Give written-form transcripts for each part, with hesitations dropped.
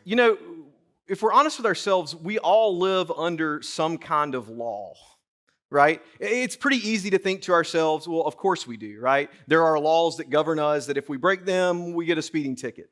You know, if we're honest with ourselves, we all live under some kind of law, right? It's pretty easy to think to ourselves, well, of course we do, right? There are laws that govern us that if we break them, we get a speeding ticket.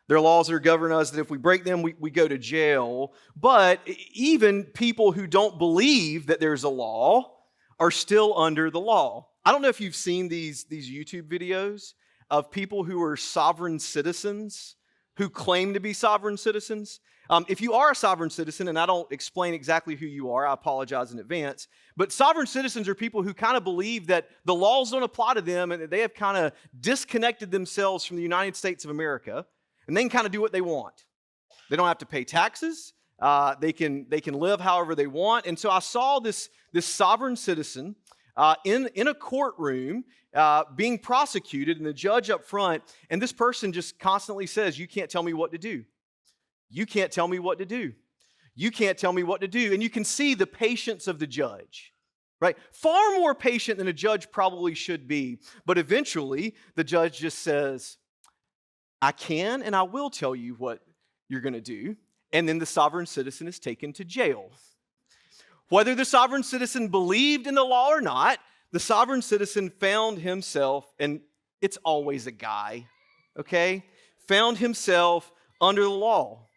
There are laws that govern us that if we break them, we go to jail. But even people who don't believe that there's a law are still under the law. I don't know if you've seen these YouTube videos of people who are sovereign citizens who claim to be sovereign citizens. If you are a sovereign citizen, and I don't explain exactly who you are, I apologize in advance, but sovereign citizens are people who kind of believe that the laws don't apply to them and that they have kind of disconnected themselves from the United States of America, and they can kind of do what they want. They don't have to pay taxes. They can live however they want. And so I saw this sovereign citizen in a courtroom being prosecuted, and the judge up front, and this person just constantly says, "You can't tell me what to do. You can't tell me what to do. You can't tell me what to do." And you can see the patience of the judge, right? Far more patient than a judge probably should be. But eventually, the judge just says, "I can and I will tell you what you're going to do." And then the sovereign citizen is taken to jail. Whether the sovereign citizen believed in the law or not, the sovereign citizen found himself, and it's always a guy, okay? Found himself under the law.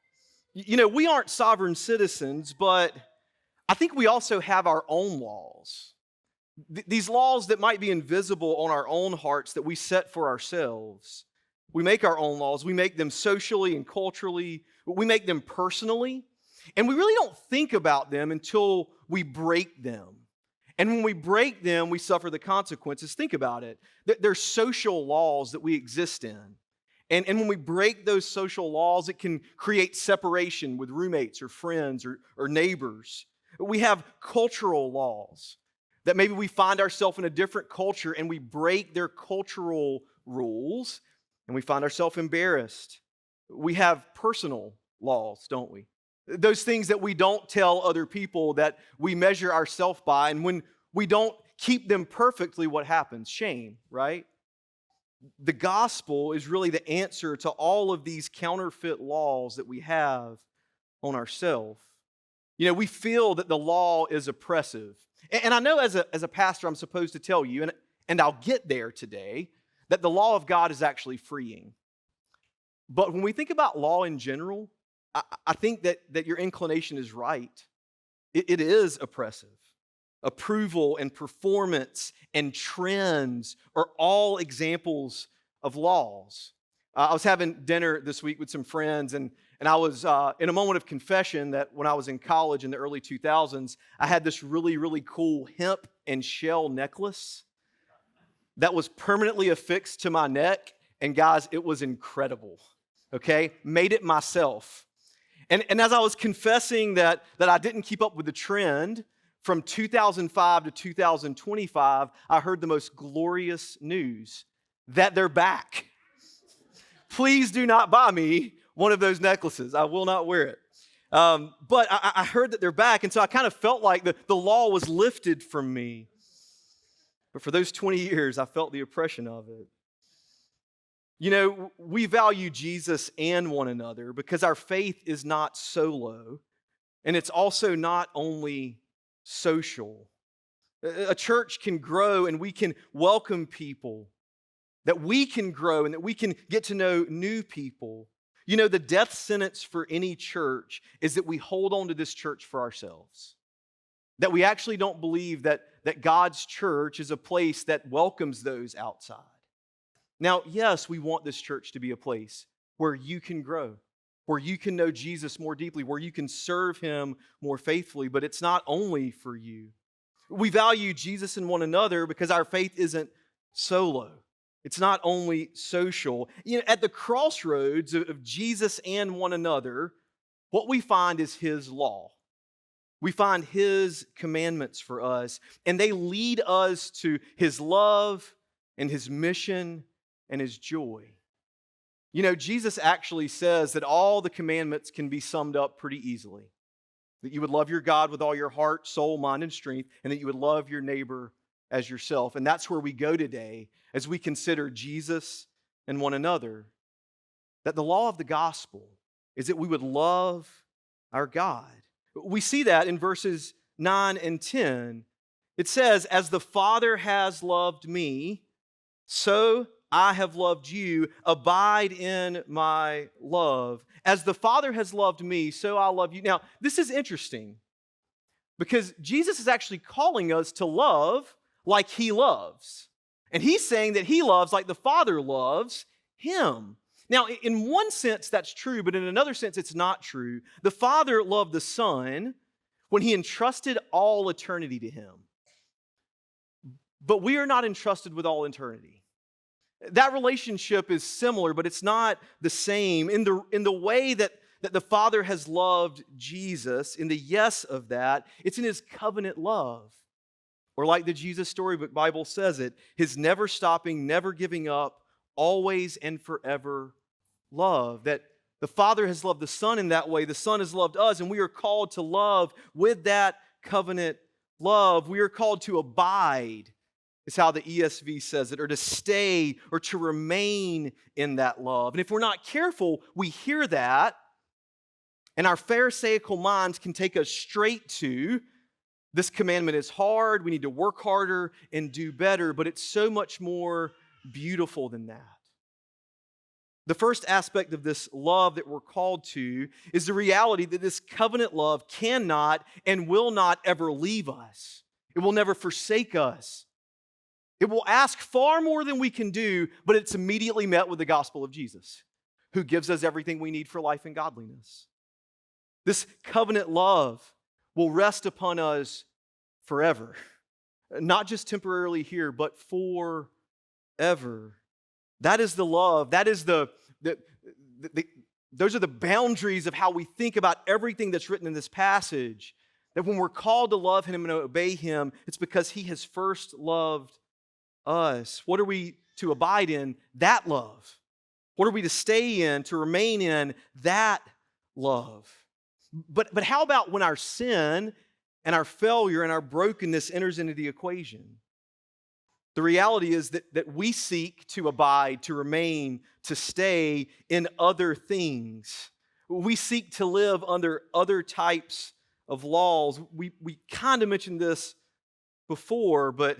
You know, we aren't sovereign citizens, but I think we also have our own laws. These laws that might be invisible on our own hearts that we set for ourselves. We make our own laws. We make them socially and culturally. We make them personally. And we really don't think about them until we break them. And when we break them, we suffer the consequences. Think about it. There's social laws that we exist in. And when we break those social laws, it can create separation with roommates or friends or neighbors. We have cultural laws that maybe we find ourselves in a different culture and we break their cultural rules and we find ourselves embarrassed. We have personal laws, don't we? Those things that we don't tell other people, that we measure ourselves by, and when we don't keep them perfectly, what happens? Shame, right? The gospel is really the answer to all of these counterfeit laws that we have on ourselves. You know, we feel that the law is oppressive. And I know as a pastor, I'm supposed to tell you, and I'll get there today, that the law of God is actually freeing. But when we think about law in general, I think that your inclination is right. It is oppressive. Approval and performance and trends are all examples of laws. I was having dinner this week with some friends, and I was in a moment of confession that when I was in college in the early 2000s, I had this really, really cool hemp and shell necklace that was permanently affixed to my neck. And guys, it was incredible, okay? Made it myself. And as I was confessing that I didn't keep up with the trend, from 2005 to 2025, I heard the most glorious news that they're back. Please do not buy me one of those necklaces. I will not wear it. But I heard that they're back, and so I kind of felt like the law was lifted from me. But for those 20 years, I felt the oppression of it. You know, we value Jesus and one another because our faith is not solo, and it's also not only social. A church can grow and we can welcome people, that we can grow and that we can get to know new people. You know, the death sentence for any church is that we hold on to this church for ourselves. That we actually don't believe that God's church is a place that welcomes those outside. Now, yes, we want this church to be a place where you can grow, where you can know Jesus more deeply, where you can serve Him more faithfully, but it's not only for you. We value Jesus and one another because our faith isn't solo. It's not only social. You know, at the crossroads of Jesus and one another, what we find is His law. We find His commandments for us, and they lead us to His love and His mission and His joy. You know, Jesus actually says that all the commandments can be summed up pretty easily. That you would love your God with all your heart, soul, mind, and strength, and that you would love your neighbor as yourself. And that's where we go today as we consider Jesus and one another. That the law of the gospel is that we would love our God. We see that in verses 9 and 10. It says, "As the Father has loved me, so I have loved you. Abide in my love. As the Father has loved me, so I love you." Now, this is interesting because Jesus is actually calling us to love like He loves. And He's saying that He loves like the Father loves Him. Now, in one sense, that's true, but in another sense, it's not true. The Father loved the Son when He entrusted all eternity to Him. But we are not entrusted with all eternity. That relationship is similar, but it's not the same. In the way that the Father has loved Jesus, in the yes of that, it's in His covenant love. Or like the Jesus Storybook Bible says it, His never stopping, never giving up, always and forever love. That the Father has loved the Son in that way, the Son has loved us, and we are called to love with that covenant love. We are called to abide, is how the ESV says it, or to stay or to remain in that love. And if we're not careful, we hear that, and our Pharisaical minds can take us straight to, this commandment is hard, we need to work harder and do better, but it's so much more beautiful than that. The first aspect of this love that we're called to is the reality that this covenant love cannot and will not ever leave us. It will never forsake us. It will ask far more than we can do, but it's immediately met with the gospel of Jesus, who gives us everything we need for life and godliness. This covenant love will rest upon us forever. Not just temporarily here, but forever. That is the love. That is those are the boundaries of how we think about everything that's written in this passage. That when we're called to love Him and obey Him, it's because He has first loved us. What are we to abide in? That love. What are we to stay in, to remain in? That love. But how about when our sin and our failure and our brokenness enters into the equation? The reality is that we seek to abide, to remain, to stay in other things. We seek to live under other types of laws. We kind of mentioned this before, but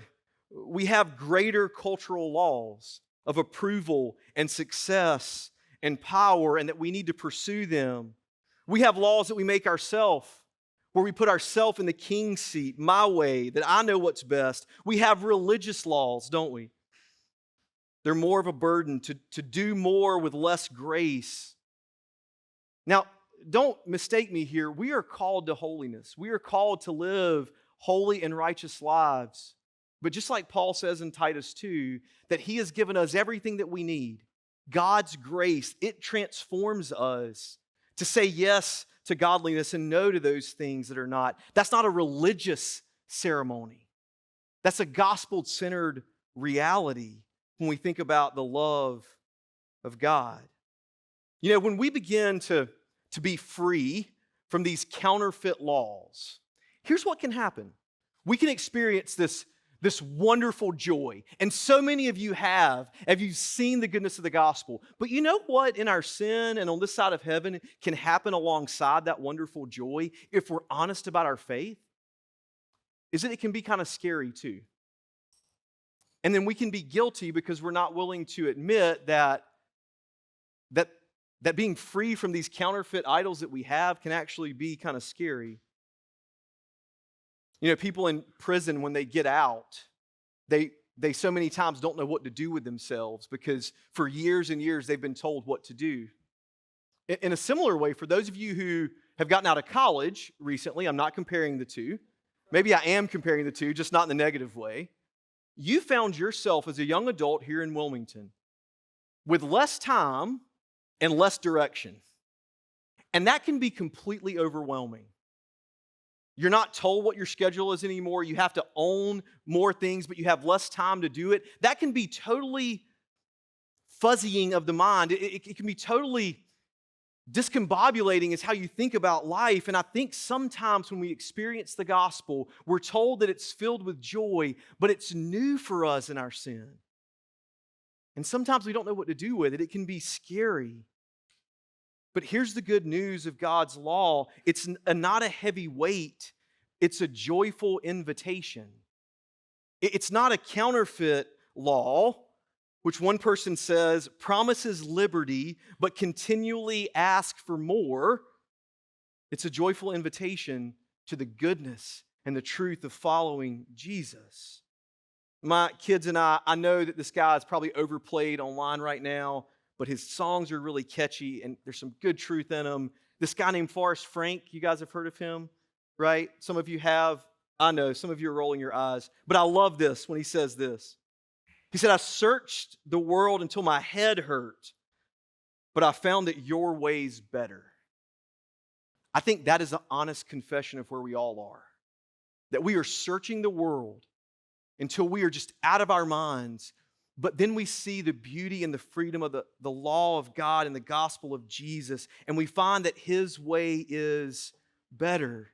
we have greater cultural laws of approval and success and power, and that we need to pursue them. We have laws that we make ourselves, where we put ourselves in the king's seat, my way, that I know what's best. We have religious laws, don't we? They're more of a burden to do more with less grace. Now, don't mistake me here. We are called to holiness. We are called to live holy and righteous lives. But just like Paul says in Titus 2, that he has given us everything that we need. God's grace, it transforms us to say yes to godliness and no to those things that are not. That's not a religious ceremony. That's a gospel-centered reality when we think about the love of God. You know, when we begin to be free from these counterfeit laws, here's what can happen. We can experience this wonderful joy. And so many of you have you seen the goodness of the gospel. But you know what in our sin and on this side of heaven can happen alongside that wonderful joy if we're honest about our faith? Is that it can be kind of scary too. And then we can be guilty because we're not willing to admit that being free from these counterfeit idols that we have can actually be kind of scary. You know, people in prison, when they get out, they so many times don't know what to do with themselves because for years and years they've been told what to do. In a similar way, for those of you who have gotten out of college recently, I'm not comparing the two. Maybe I am comparing the two, just not in the negative way. You found yourself as a young adult here in Wilmington with less time and less direction. And that can be completely overwhelming. You're not told what your schedule is anymore. You have to own more things, but you have less time to do it. That can be totally fuzzying of the mind. It can be totally discombobulating is how you think about life. And I think sometimes when we experience the gospel, we're told that it's filled with joy, but it's new for us in our sin. And sometimes we don't know what to do with it. It can be scary. But here's the good news of God's law. It's not a heavy weight. It's a joyful invitation. It's not a counterfeit law, which one person says promises liberty, but continually asks for more. It's a joyful invitation to the goodness and the truth of following Jesus. My kids and I know that this guy is probably overplayed online right now, but his songs are really catchy and there's some good truth in them. This guy named Forrest Frank, you guys have heard of him, right? Some of you have. I know, some of you are rolling your eyes. But I love this when he says this. He said, I searched the world until my head hurt, but I found that your way's better. I think that is an honest confession of where we all are. That we are searching the world until we are just out of our minds, but then we see the beauty and the freedom of the law of God and the gospel of Jesus, and we find that his way is better.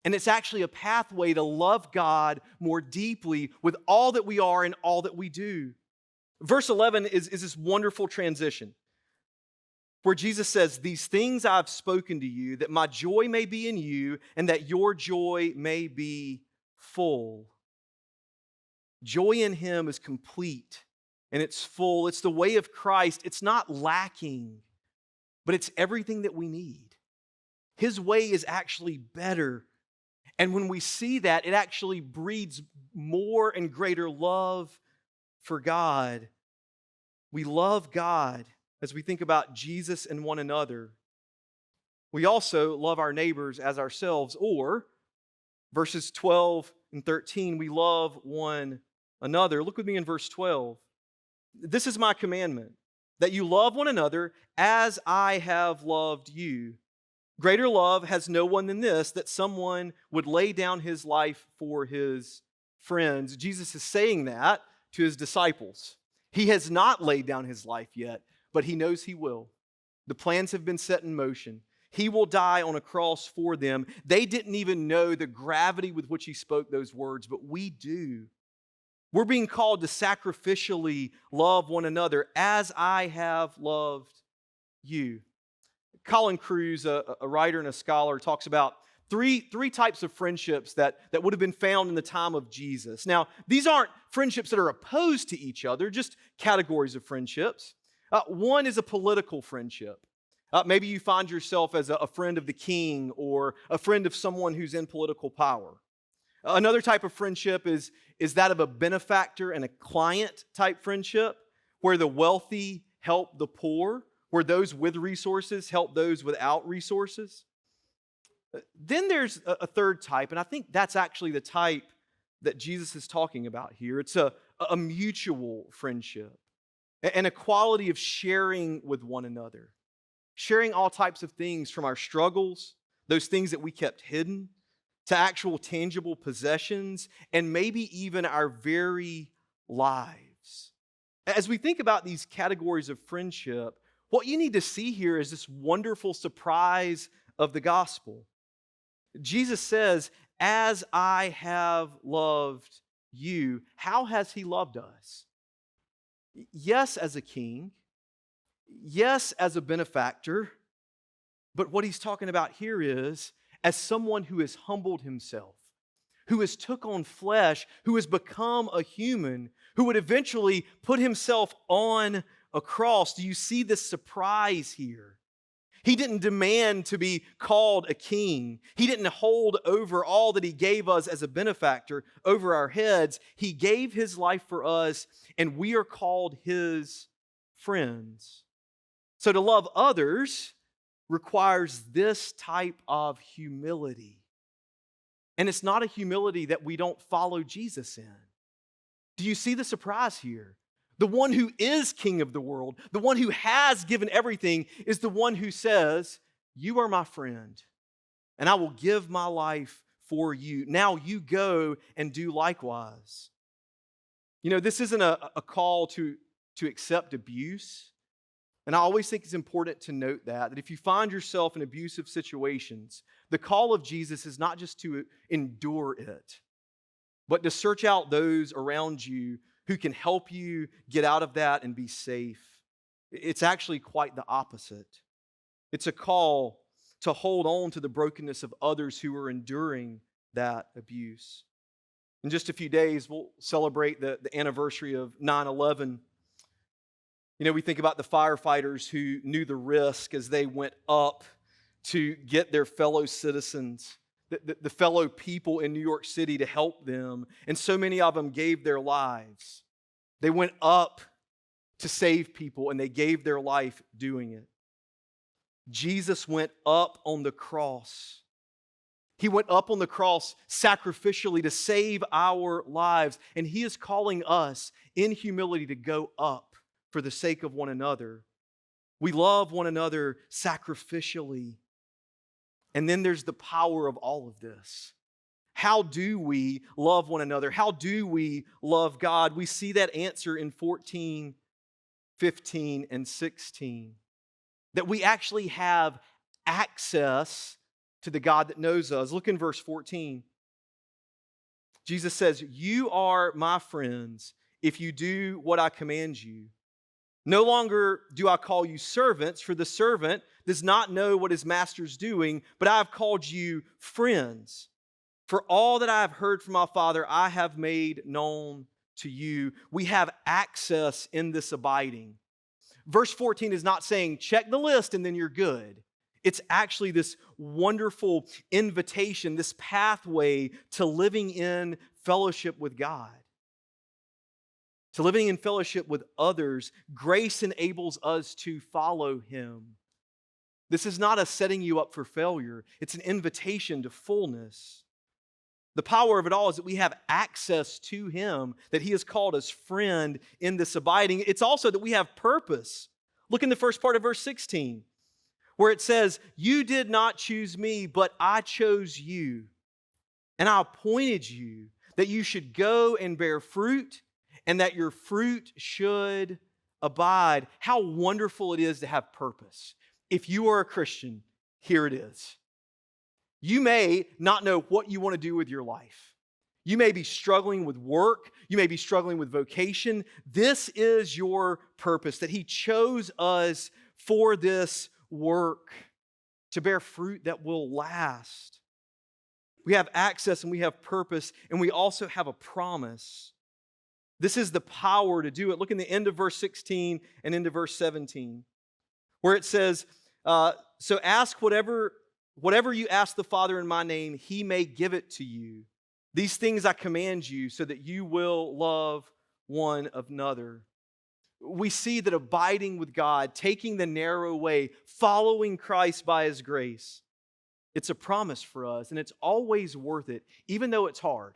And it's actually a pathway to love God more deeply with all that we are and all that we do. Verse 11 is this wonderful transition where Jesus says, these things I've spoken to you, that my joy may be in you and that your joy may be full. Joy in him is complete and it's full. It's the way of Christ. It's not lacking, but it's everything that we need. His way is actually better. And when we see that, it actually breeds more and greater love for God. We love God as we think about Jesus and one another. We also love our neighbors as ourselves, or verses 12 and 13, we love one another. Look with me in verse 12. This is my commandment, that you love one another as I have loved you. Greater love has no one than this, that someone would lay down his life for his friends. Jesus is saying that to his disciples. He has not laid down his life yet, but he knows he will. The plans have been set in motion. He will die on a cross for them. They didn't even know the gravity with which he spoke those words, but we do. We're being called to sacrificially love one another as I have loved you. Colin Cruz, a writer and a scholar, talks about three types of friendships that would have been found in the time of Jesus. Now, these aren't friendships that are opposed to each other, just categories of friendships. One is a political friendship. Maybe you find yourself as a friend of the king or a friend of someone who's in political power. Another type of friendship is that of a benefactor and a client type friendship, where the wealthy help the poor, where those with resources help those without resources. Then there's a third type, and I think that's actually the type that Jesus is talking about here. It's a mutual friendship, an equality of sharing with one another, sharing all types of things from our struggles, those things that we kept hidden, to actual tangible possessions, and maybe even our very lives. As we think about these categories of friendship, what you need to see here is this wonderful surprise of the gospel. Jesus says, as I have loved you. How has he loved us? Yes, as a king. Yes, as a benefactor. But what he's talking about here is as someone who has humbled himself, who has took on flesh, who has become a human, who would eventually put himself on a cross. Do you see this surprise here? He didn't demand to be called a king. He didn't hold over all that he gave us as a benefactor over our heads. He gave his life for us, and we are called his friends. So to love others requires this type of humility. And it's not a humility that we don't follow Jesus in. Do you see the surprise here? The one who is king of the world, the one who has given everything, is the one who says, you are my friend, and I will give my life for you. Now you go and do likewise. You know, this isn't a call to accept abuse. And I always think it's important to note that if you find yourself in abusive situations, the call of Jesus is not just to endure it, but to search out those around you who can help you get out of that and be safe. It's actually quite the opposite. It's a call to hold on to the brokenness of others who are enduring that abuse. In just a few days, we'll celebrate the anniversary of 9/11. You know, we think about the firefighters who knew the risk as they went up to get their fellow citizens, the fellow people in New York City to help them. And so many of them gave their lives. They went up to save people and they gave their life doing it. Jesus went up on the cross. He went up on the cross sacrificially to save our lives. And He is calling us in humility to go up for the sake of one another. We love one another sacrificially. And then there's the power of all of this. How do we love one another? How do we love God? We see that answer in 14, 15, and 16. That we actually have access to the God that knows us. Look in verse 14. Jesus says, "You are my friends if you do what I command you. No longer do I call you servants, for the servant does not know what his master's doing, but I have called you friends. For all that I have heard from my Father, I have made known to you." We have access in this abiding. Verse 14 is not saying, check the list and then you're good. It's actually this wonderful invitation, this pathway to living in fellowship with God, to living in fellowship with others. Grace enables us to follow Him. This is not a setting you up for failure. It's an invitation to fullness. The power of it all is that we have access to Him, that He has called us friend in this abiding. It's also that we have purpose. Look in the first part of verse 16, where it says, "You did not choose me, but I chose you. And I appointed you that you should go and bear fruit, and that your fruit should abide." How wonderful it is to have purpose. If you are a Christian, here it is. You may not know what you want to do with your life. You may be struggling with work. You may be struggling with vocation. This is your purpose, that He chose us for this work, to bear fruit that will last. We have access and we have purpose, and we also have a promise. This is the power to do it. Look in the end of verse 16 and into verse 17, where it says, "So ask whatever you ask the Father in my name, He may give it to you. These things I command you, so that you will love one another." We see that abiding with God, taking the narrow way, following Christ by His grace, it's a promise for us, and it's always worth it, even though it's hard.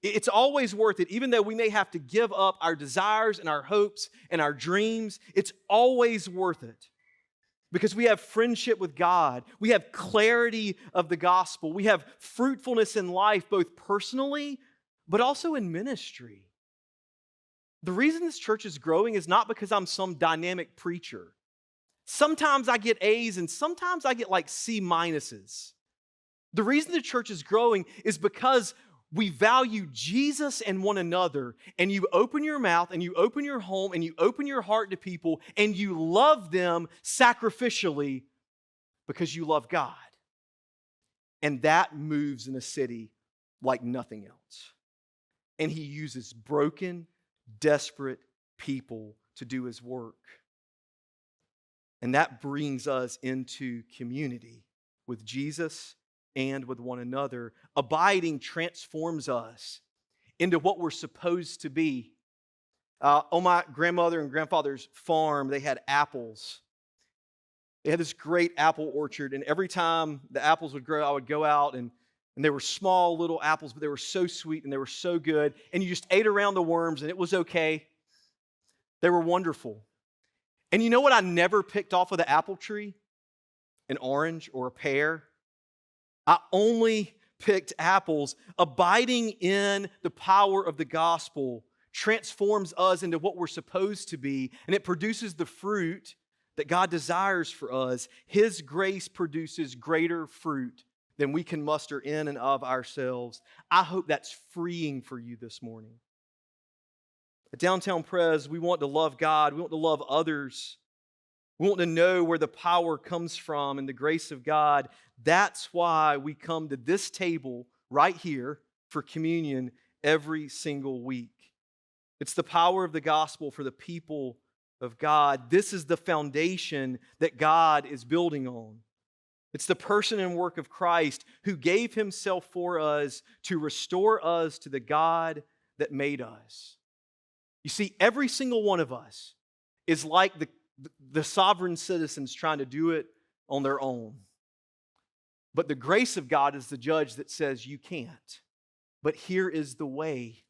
It's always worth it, even though we may have to give up our desires and our hopes and our dreams. It's always worth it. Because we have friendship with God. We have clarity of the gospel. We have fruitfulness in life, both personally, but also in ministry. The reason this church is growing is not because I'm some dynamic preacher. Sometimes I get A's and sometimes I get like C minuses. The reason the church is growing is because we value Jesus and one another, and you open your mouth and you open your home and you open your heart to people and you love them sacrificially because you love God. And that moves in a city like nothing else. And He uses broken, desperate people to do His work. And that brings us into community with Jesus and with one another. Abiding transforms us into what we're supposed to be. On my grandmother and grandfather's farm, they had apples. They had this great apple orchard, and every time the apples would grow, I would go out, and they were small little apples, but they were so sweet and they were so good, and you just ate around the worms, and it was okay. They were wonderful. And you know what I never picked off of the apple tree? An orange or a pear. I only picked apples. Abiding in the power of the gospel transforms us into what we're supposed to be, and it produces the fruit that God desires for us. His grace produces greater fruit than we can muster in and of ourselves. I hope that's freeing for you this morning. At Downtown Pres, we want to love God. We want to love others. We want to know where the power comes from and the grace of God. That's why we come to this table right here for communion every single week. It's the power of the gospel for the people of God. This is the foundation that God is building on. It's the person and work of Christ who gave himself for us to restore us to the God that made us. You see, every single one of us is like the sovereign citizens trying to do it on their own. But the grace of God is the judge that says you can't. But here is the way,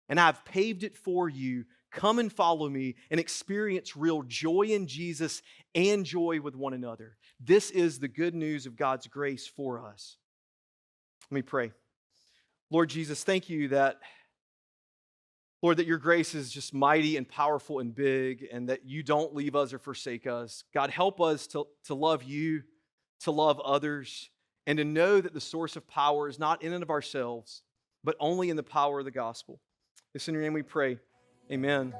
and I've paved it for you. Come and follow me and experience real joy in Jesus and joy with one another. This is the good news of God's grace for us. Let me pray. Lord Jesus, thank you that, Lord, that your grace is just mighty and powerful and big, and that you don't leave us or forsake us. God, help us to love you, to love others, and to know that the source of power is not in and of ourselves, but only in the power of the gospel. It's in your name we pray. Amen.